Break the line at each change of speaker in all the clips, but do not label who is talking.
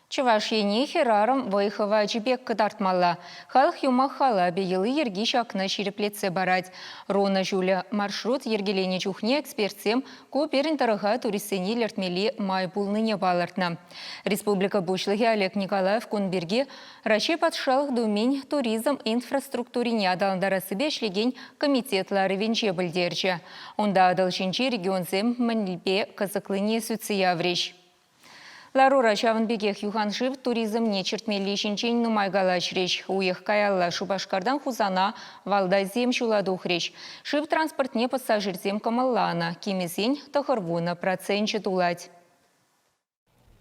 Чувашьене херарым вайхова жібек кыдартмалла. Халық юма хала бейілі ерге шақны шереплетсе барад. Рона жүлі маршрут ергелене жүхне экспертсем көперін тарыға туристсене лертмели май пулныне балыртна. Республика Бушлығы Олег Николаев Кунберге Раши патшалық думен туризм инфраструктурине адалындарасы бешлеген комитетлары венче білдерчі. Онда адалшынче регионзем мәнілбе қызықлыне сүтсі явреш. Ларура Чавынбекех Юханшив туризм не чертмели шинчень нумайгала шреш. Уех каялла Шубашкардан хузана валдазем шуладу хреш. Шив транспорт не пассажирзем камаллана. Кимезень тахарвуна проценче тулать.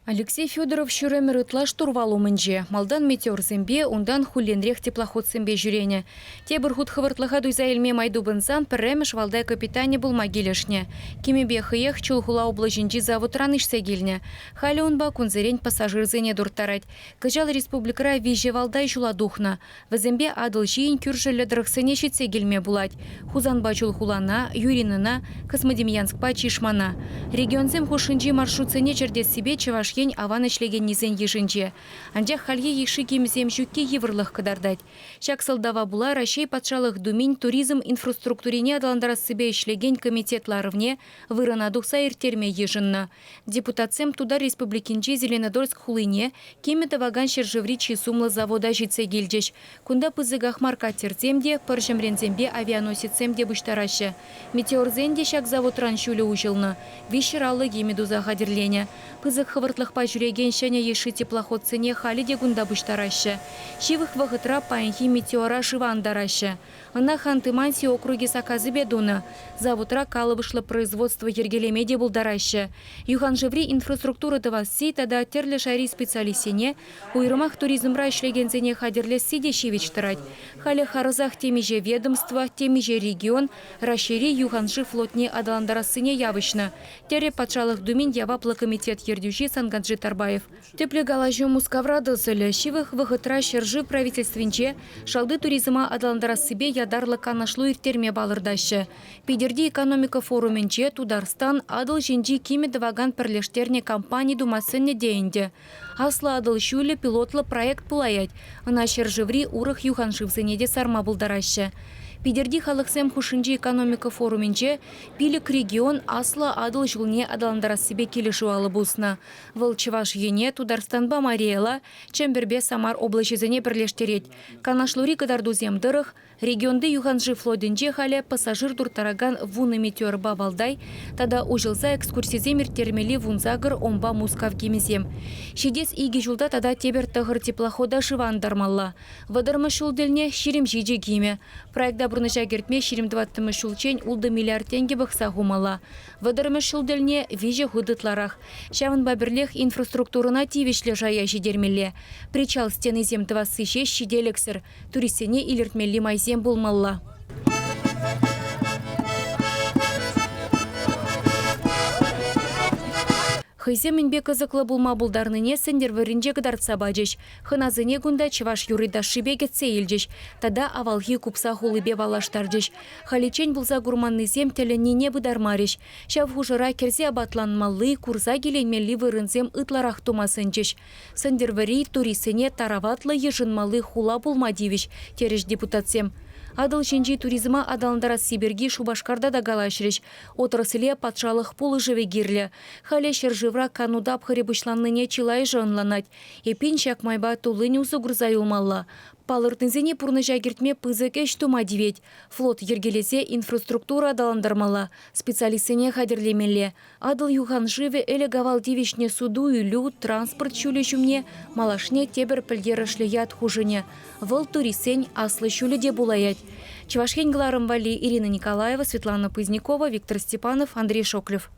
Алексей Федоров шуремер ытла штурвалу мынже. Малдан метеорзембе, ундан хулленрех теплоходсембе жүрене. Тебір худ хывыртлыға дуйза елме майду бынсан пірремеш валдай капитане был могилешне. Кемебе хыех чулхула облажинжи завод ранышсе гильне. Халі онба кунзерень пассажирзене дуртарать. Кыжал республикара виже валдай жула духна. Вазембе адыл жиин кюржелі дырықсыне шитсе гильме булать. Хузанба чулхулана, юринына, Космодемьянскпа чишмана. Регионзем хушинжи маршрутсене чердес себе чеваш аван ішлеген незен ежінже. Анжақ халье еші кемізем жүкке еврлық кыдардать. Шак сылдава була Рашей патшалық думень туризм инфраструктурине адаландарас себе ішлеген комитетларывне вырана дұқса ертерме ежінна. Депутатсем туда республикинже Зеленодольск хулыне кеметі ваган шержевричи сумлы завода житсе гелдеш. Кунда пызыгах маркатерземде, пыржымрензембе авианосецемде бұштарашы. Метеорзенде шак завод раншулі ужылны. Вишералы гемедуза қадерлене. Пызык хывыртлық па жүреген шәне еші теплоходсыне халі дегунда бұштарашы. Шивых вағытра паянхи метеора шывандарашы. Ына Ханты-Манси округе саказы бедуны. Заводра калыбышлы производство ергелемеде бұлдарашы. Юхан живри инфраструктура тавасы тада терлі шари специалисене уйрымақ туризмра ішлегензене хадерлесі дешевич тарать. Халі харызах темеже ведомство, темеже регион, расшири юханши флотне адаландарасыне явышны. Тере патшалық думен яваплы комитет ердюжи Санганджи Тарбаев. Тепле галажу мускаврады сылы шивых вғытра шержи правительственче шалды туризма адаландарасыбе ядарлы канашлу иртерме балырдашы. Пидерди экономика форуменче Тударстан адыл жинжи кемеді ваган пірлештерне компания думасыне дейінді. Асла адыл шулі пилотлы проект пулаять. Ына шерживри урых юханшивзыне де сарма бұлдарашы. Пидерди халықсем хушинжи экономика форуменче пилік регион асла адыл жылне адаландарасыбе келішу алы бұсына. Выл Чувашьене Тударстанба Мариэла Чембербе Самар облачызыне бірлештерет. Канашлури кадарду земдырых регионды юханжи флотинче хале пассажир дуртараган вуны метеорба валдай, тада ужылса экскурсиземер термели вунзагыр омба мускав кемезем. Шидес иги жулда тада тебер тығыр теплохода шывандармалла. Вадырмы шулдельне ширим жиджи киме. Проекта бұрныша кертме ширим 20 шулчен улды миллиард тенге бұқса хумала. Вадырмы шулдельне виже худытларах. Шавын бабірлех инфраструктурына тивешлі жая жидермелле. Причал стены зем твасы шеш шиделексір. Туристене илертмелли майзем болмалла. Хыйзе мінбе кызықлы болма бұлдарныне сендер вірінже кыдарца бажеш. Хыназыне гунда Чуваш юрида шибе кетсе елжеш. Тада авалхи купса хулыбе балаштаржеш. Халичен бұлза гурманнызем тілініне бұдармареш. Шав хужыра керзе абатланмалы курза келенмелі вырынзем ытларақ тумасынжеш. Сендер вірі турисене тараватлы ежынмалы хула болма девеш, тереш депутатсем. Адыл шенжи туризма адалындара Сибирги Шубашкарда да галашреш. Отрасле патшалық пулы живе гирлі. Хале шерживра кануда пхаребышланныне чилай жонланать. Епин шак майба тулыне усу грузайылмалла. Палыртынзене пурны жагертме пызык эш тума диветь. Флот ергелесе инфраструктура адаландармала. Специалистене хадерлемелле. Адыл юхан живе эле гавал дивишне суду үлю, транспорт чуле чумне, малашне тебер пілдерішлі яд хужыне. Выл турисень аслы чуле де булаять. Чувашьен гларым вали Ирина Николаева, Светлана Пызнякова, Виктор Степанов, Андрей Шоклев.